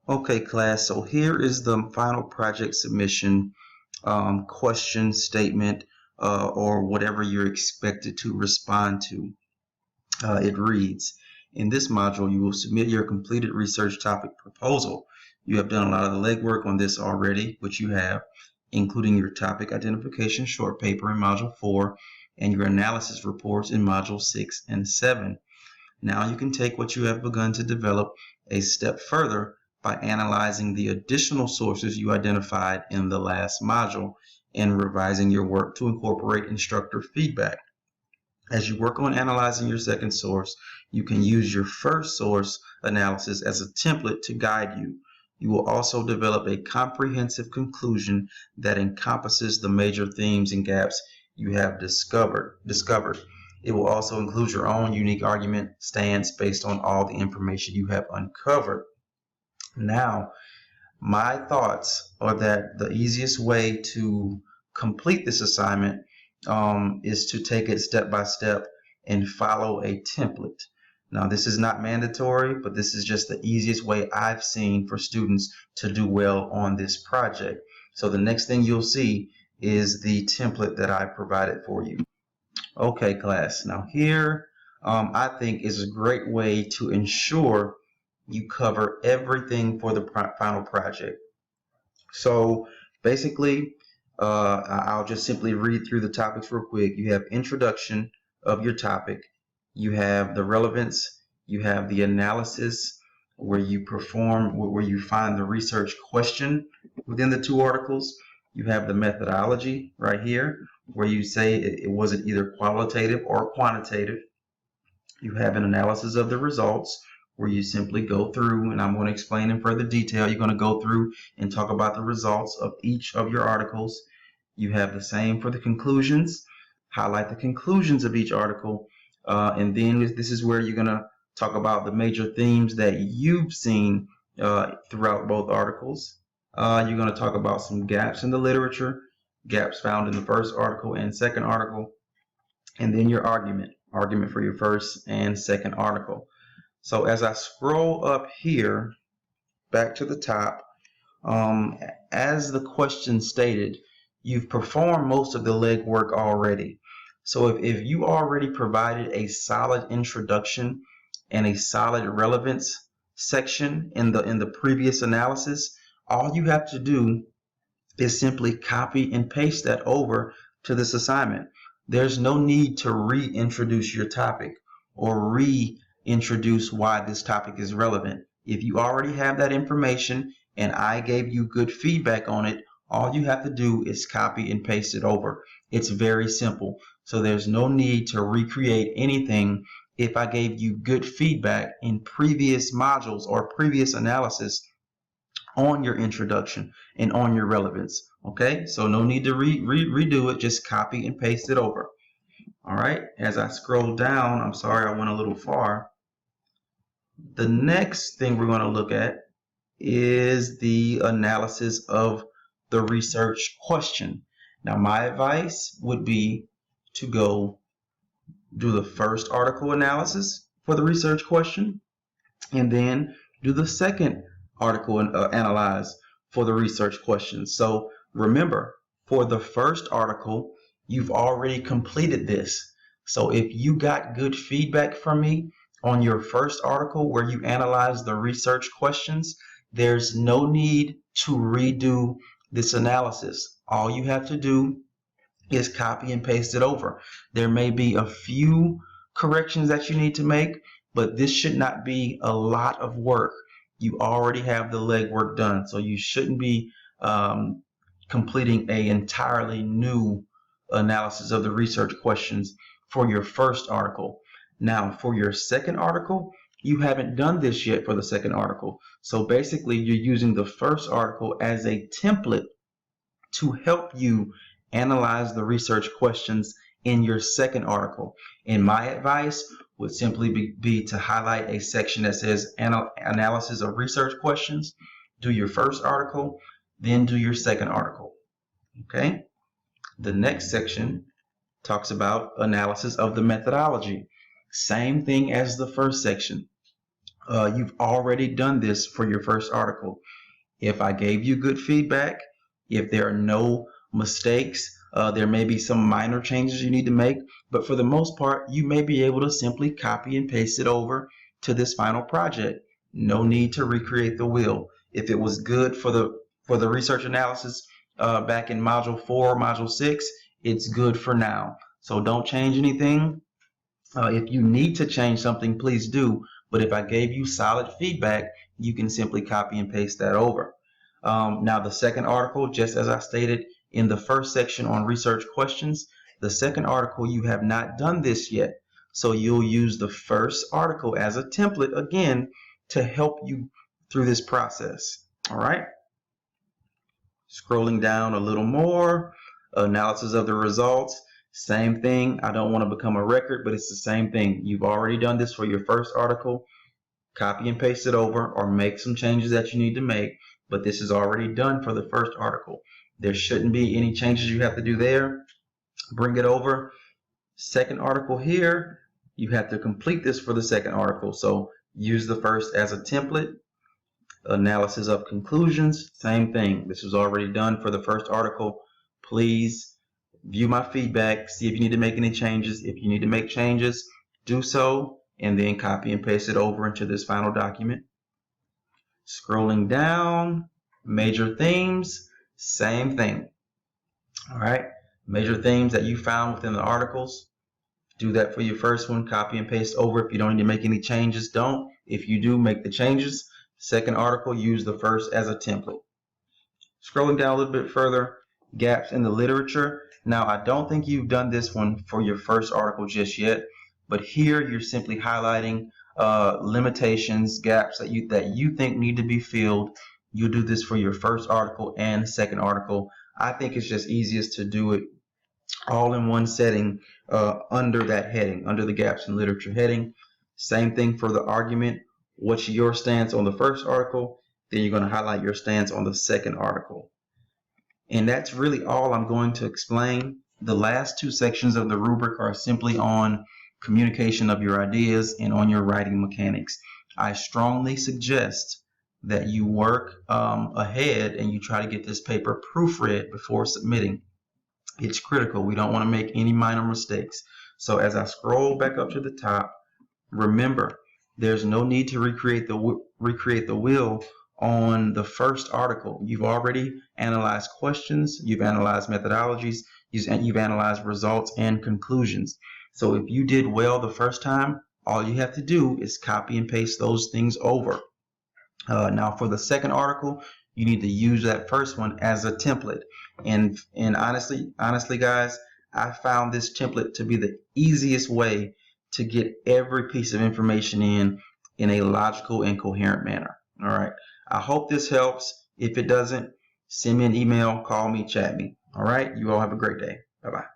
Okay, class, so here is the final project submission question statement or whatever you're expected to respond to. It reads, in this module, you will submit your completed research topic proposal. You have done a lot of the legwork on this already, which you have, including your topic identification short paper in Module 4 and your analysis reports in Module 6 and 7. Now you can take what you have begun to develop a step further by analyzing the additional sources you identified in the last module and revising your work to incorporate instructor feedback. As you work on analyzing your second source, you can use your first source analysis as a template to guide you. You will also develop a comprehensive conclusion that encompasses the major themes and gaps you have discovered. It will also include your own unique argument stance based on all the information you have uncovered. Now, my thoughts are that the easiest way to complete this assignment is to take it step by step and follow a template. Now, this is not mandatory, but this is just the easiest way I've seen for students to do well on this project. So the next thing you'll see is the template that I provided for you. Okay, class. Now here, I think is a great way to ensure you cover everything for the final project. So basically, I'll just simply read through the topics real quick. You have introduction of your topic. You have the relevance. You have the analysis where you find the research question within the two articles. You have the methodology right here where you say it wasn't either qualitative or quantitative. You have an analysis of the results where you simply go through, and I'm going to explain in further detail. You're going to go through and talk about the results of each of your articles. You have the same for the conclusions, highlight the conclusions of each article, and then this is where you're going to talk about the major themes that you've seen throughout both articles. You're going to talk about some gaps in the literature, gaps found in the first article and second article, and then your argument for your first and second article. So as I scroll up here back to the top, as the question stated, you've performed most of the legwork already. So if you already provided a solid introduction and a solid relevance section in the previous analysis, all you have to do is simply copy and paste that over to this assignment. There's no need to reintroduce your topic or reintroduce why this topic is relevant. If you already have that information and I gave you good feedback on it, all you have to do is copy and paste it over. It's very simple. So there's no need to recreate anything if I gave you good feedback in previous modules or previous analysis on your introduction and on your relevance. Okay, so no need to redo it, just copy and paste it over. All right, as I scroll down, I'm sorry I went a little far. The next thing we're going to look at is the analysis of the research question. Now, my advice would be to go do the first article analysis for the research question and then do the second article analyze for the research questions. So remember, for the first article, you've already completed this. So if you got good feedback from me on your first article where you analyze the research questions, there's no need to redo this analysis. All you have to do is copy and paste it over. There may be a few corrections that you need to make, but this should not be a lot of work. You already have the legwork done, so you shouldn't be completing an entirely new analysis of the research questions for your first article. Now, for your second article, you haven't done this yet for the second article. So basically, you're using the first article as a template to help you analyze the research questions in your second article. And my advice would simply be to highlight a section that says analysis of research questions, do your first article, then do your second article. Okay? The next section talks about analysis of the methodology. Same thing as the first section. You've already done this for your first article. If I gave you good feedback, if there are no mistakes, there may be some minor changes you need to make, but for the most part, you may be able to simply copy and paste it over to this final project. No need to recreate the wheel. If it was good for the research analysis back in Module 4, Module 6, it's good for now. So don't change anything. If you need to change something, please do. But if I gave you solid feedback, you can simply copy and paste that over. Now, the second article, just as I stated in the first section on research questions, the second article, you have not done this yet. So you'll use the first article as a template again to help you through this process. All right. Scrolling down a little more, analysis of the results. Same thing. I don't want to become a record, but it's the same thing. You've already done this for your first article. Copy and paste it over or make some changes that you need to make, but this is already done for the first article. There shouldn't be any changes you have to do there. Bring it over. Second article here, you have to complete this for the second article. So use the first as a template. Analysis of conclusions, same thing. This was already done for the first article. Please view my feedback, see if you need to make any changes. If you need to make changes, do so, and then copy and paste it over into this final document. Scrolling down, major themes, same thing. All right, major themes that you found within the articles. Do that for your first one, copy and paste over. If you don't need to make any changes, don't. If you do, make the changes. Second article, use the first as a template. Scrolling down a little bit further, gaps in the literature. Now, I don't think you've done this one for your first article just yet, but here you're simply highlighting limitations, gaps that you think need to be filled. You do this for your first article and second article. I think it's just easiest to do it all in one setting under that heading, under the gaps in literature heading. Same thing for the argument. What's your stance on the first article? Then you're going to highlight your stance on the second article. And that's really all I'm going to explain. The last two sections of the rubric are simply on communication of your ideas and on your writing mechanics. I strongly suggest that you work ahead and you try to get this paper proofread before submitting. It's critical. We don't want to make any minor mistakes. So as I scroll back up to the top, remember, there's no need to recreate the wheel on the first article. You've already analyzed questions, you've analyzed methodologies, you've analyzed results and conclusions. So if you did well the first time, all you have to do is copy and paste those things over. Now for the second article, you need to use that first one as a template. And honestly guys, I found this template to be the easiest way to get every piece of information in a logical and coherent manner. All right. I hope this helps. If it doesn't, send me an email, call me, chat me. All right. You all have a great day. Bye-bye.